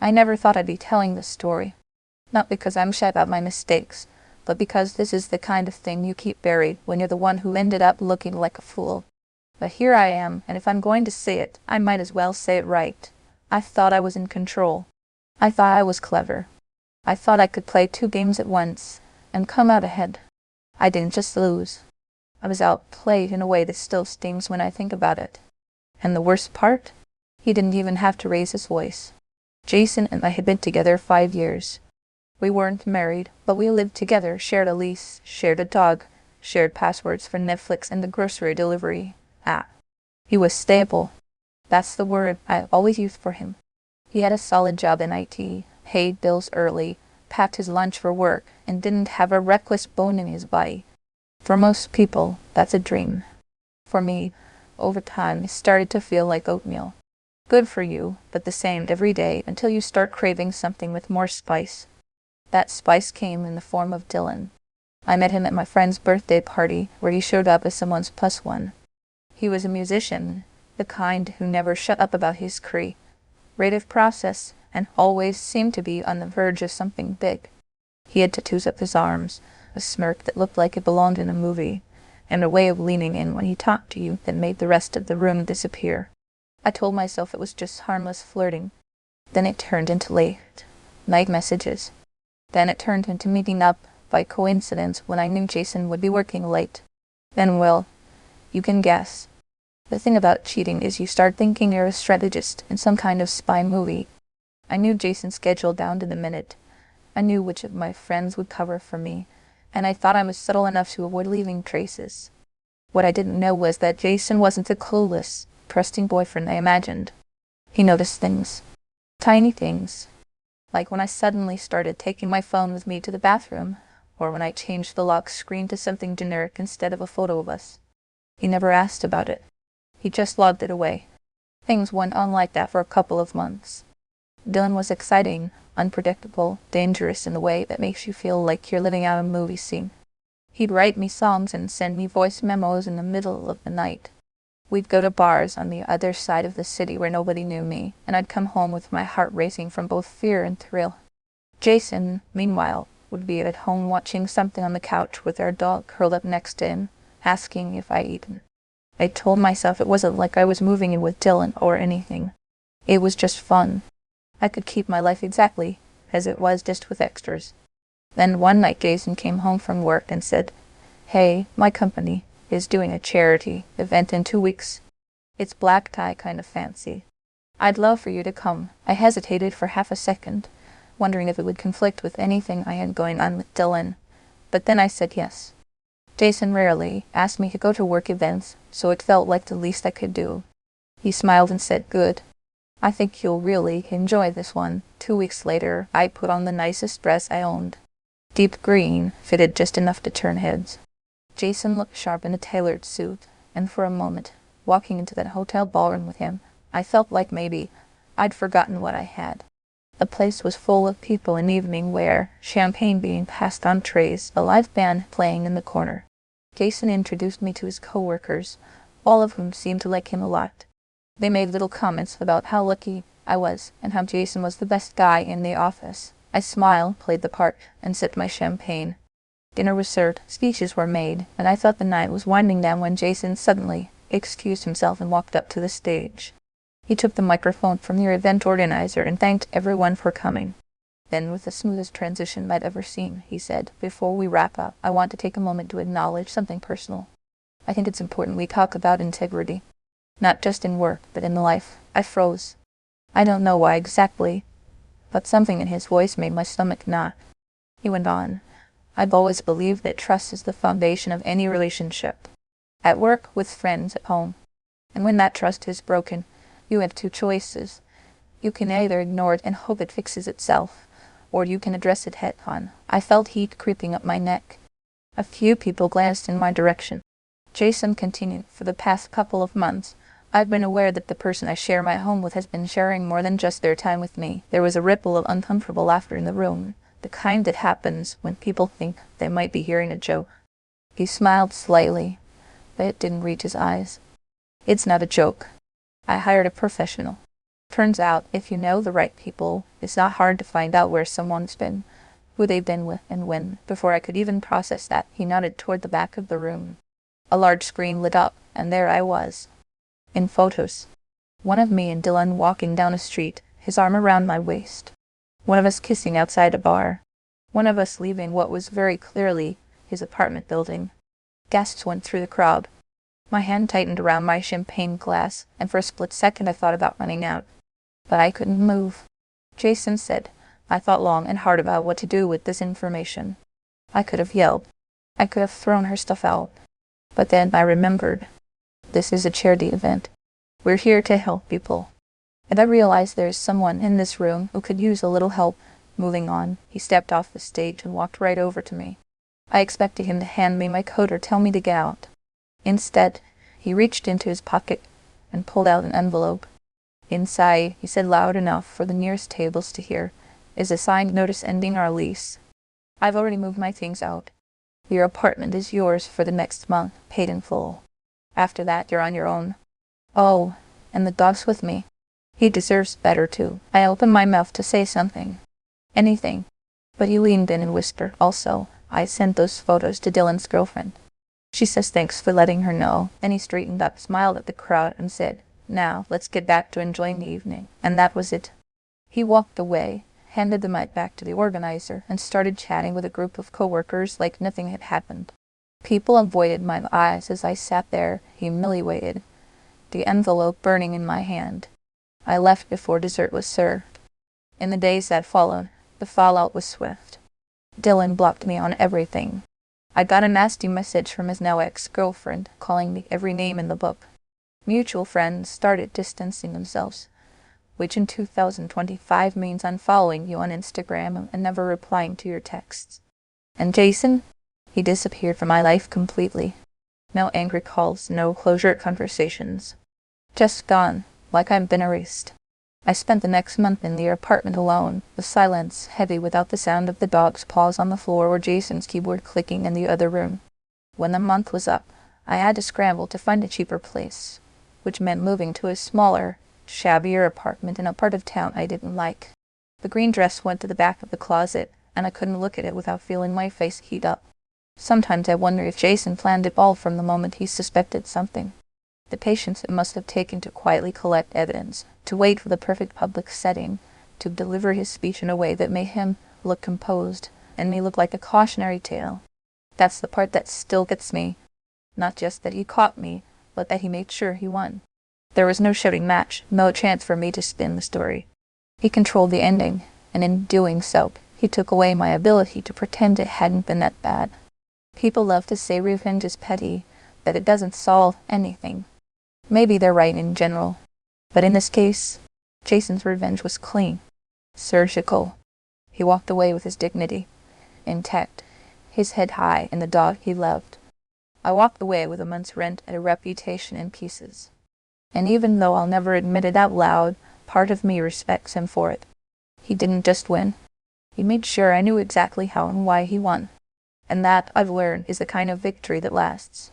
I never thought I'd be telling this story. Not because I'm shy about my mistakes, but because this is the kind of thing you keep buried when you're the one who ended up looking like a fool. But here I am, and if I'm going to say it, I might as well say it right. I thought I was in control. I thought I was clever. I thought I could play two games at once and come out ahead. I didn't just lose. I was outplayed in a way that still stings when I think about it. And the worst part? He didn't even have to raise his voice. Jason and I had been together 5 years. We weren't married, but we lived together, shared a lease, shared a dog, shared passwords for Netflix and the grocery delivery app. He was stable. That's the word I always used for him. He had a solid job in IT, paid bills early, packed his lunch for work, and didn't have a reckless bone in his body. For most people, that's a dream. For me, over time, it started to feel like oatmeal. Good for you, but the same every day until you start craving something with more spice. That spice came in the form of Dylan. I met him at my friend's birthday party, where he showed up as someone's plus one. He was a musician, the kind who never shut up about his creative process, and always seemed to be on the verge of something big. He had tattoos up his arms, a smirk that looked like it belonged in a movie, and a way of leaning in when he talked to you that made the rest of the room disappear. I told myself it was just harmless flirting. Then it turned into late night messages. Then it turned into meeting up by coincidence when I knew Jason would be working late. Then, well, you can guess. The thing about cheating is you start thinking you're a strategist in some kind of spy movie. I knew Jason's schedule down to the minute. I knew which of my friends would cover for me, and I thought I was subtle enough to avoid leaving traces. What I didn't know was that Jason wasn't the clueless, trusting boyfriend I imagined. He noticed things. Tiny things. Like when I suddenly started taking my phone with me to the bathroom, or when I changed the lock screen to something generic instead of a photo of us. He never asked about it. He just logged it away. Things went on like that for a couple of months. Dylan was exciting, unpredictable, dangerous in the way that makes you feel like you're living out a movie scene. He'd write me songs and send me voice memos in the middle of the night. We'd go to bars on the other side of the city where nobody knew me, and I'd come home with my heart racing from both fear and thrill. Jason, meanwhile, would be at home watching something on the couch with our dog curled up next to him, asking if I'd eaten. I told myself it wasn't like I was moving in with Dylan or anything. It was just fun. I could keep my life exactly as it was, just with extras. Then one night Jason came home from work and said, "Hey, my company is doing a charity event in 2 weeks. It's black tie kind of fancy. I'd love for you to come." I hesitated for half a second, wondering if it would conflict with anything I had going on with Dylan, but then I said yes. Jason rarely asked me to go to work events, so it felt like the least I could do. He smiled and said, "Good. I think you'll really enjoy this one." 2 weeks later, I put on the nicest dress I owned. Deep green, fitted just enough to turn heads. Jason looked sharp in a tailored suit, and for a moment, walking into that hotel ballroom with him, I felt like maybe I'd forgotten what I had. The place was full of people in evening wear, champagne being passed on trays, a live band playing in the corner. Jason introduced me to his coworkers, all of whom seemed to like him a lot. They made little comments about how lucky I was and how Jason was the best guy in the office. I smiled, played the part, and sipped my champagne. Dinner was served, speeches were made, and I thought the night was winding down when Jason suddenly excused himself and walked up to the stage. He took the microphone from the event organizer and thanked everyone for coming. Then, with the smoothest transition I'd ever seen, he said, "Before we wrap up, I want to take a moment to acknowledge something personal. I think it's important we talk about integrity. Not just in work, but in life." I froze. I don't know why exactly, but something in his voice made my stomach knot. He went on, "I've always believed that trust is the foundation of any relationship. At work, with friends, at home. And when that trust is broken, you have two choices. You can either ignore it and hope it fixes itself, or you can address it head-on." I felt heat creeping up my neck. A few people glanced in my direction. Jason continued, "For the past couple of months, I've been aware that the person I share my home with has been sharing more than just their time with me." There was a ripple of uncomfortable laughter in the room, the kind that happens when people think they might be hearing a joke. He smiled slightly, but it didn't reach his eyes. "It's not a joke. I hired a professional. Turns out, if you know the right people, it's not hard to find out where someone's been, who they've been with, and when. Before I could even process that, he nodded toward the back of the room. A large screen lit up, and there I was. In photos. One of me and Dylan walking down a street, his arm around my waist. One of us kissing outside a bar. One of us leaving what was very clearly his apartment building. Gasps went through the crowd. My hand tightened around my champagne glass, and for a split second I thought about running out. But I couldn't move. Jason said. I thought long and hard about what to do with this information. I could have yelled. I could have thrown her stuff out. But then I remembered. This is a charity event. We're here to help people. And I realized there is someone in this room who could use a little help. Moving on, he stepped off the stage and walked right over to me. I expected him to hand me my coat or tell me to get out. Instead, he reached into his pocket and pulled out an envelope. Inside, he said loud enough for the nearest tables to hear, is a signed notice ending our lease. I've already moved my things out. Your apartment is yours for the next month, paid in full. After that, you're on your own. Oh, and the dog's with me. He deserves better, too. I opened my mouth to say something. Anything. But he leaned in and whispered, also, I sent those photos to Dylan's girlfriend. She says thanks for letting her know. Then he straightened up, smiled at the crowd, and said, now, let's get back to enjoying the evening. And that was it. He walked away, handed the mic back to the organizer, and started chatting with a group of coworkers like nothing had happened. People avoided my eyes as I sat there, humiliated, the envelope burning in my hand. I left before dessert was served. In the days that followed, the fallout was swift. Dylan blocked me on everything. I got a nasty message from his now ex-girlfriend, calling me every name in the book. Mutual friends started distancing themselves, which in 2025 means unfollowing you on Instagram and never replying to your texts. And Jason? He disappeared from my life completely. No angry calls, no closure conversations. Just gone, like I've been erased. I spent the next month in the apartment alone, the silence heavy without the sound of the dog's paws on the floor or Jason's keyboard clicking in the other room. When the month was up, I had to scramble to find a cheaper place, which meant moving to a smaller, shabbier apartment in a part of town I didn't like. The green dress went to the back of the closet, and I couldn't look at it without feeling my face heat up. Sometimes I wonder if Jason planned it all from the moment he suspected something. The patience it must have taken to quietly collect evidence, to wait for the perfect public setting, to deliver his speech in a way that made him look composed, and me look like a cautionary tale. That's the part that still gets me. Not just that he caught me, but that he made sure he won. There was no shouting match, no chance for me to spin the story. He controlled the ending, and in doing so, he took away my ability to pretend it hadn't been that bad. People love to say revenge is petty, that it doesn't solve anything. Maybe they're right in general. But in this case, Jason's revenge was clean, surgical. He walked away with his dignity intact, his head high, and the dog he loved. I walked away with a month's rent and a reputation in pieces. And even though I'll never admit it out loud, part of me respects him for it. He didn't just win. He made sure I knew exactly how and why he won. And that, I've learned, is the kind of victory that lasts.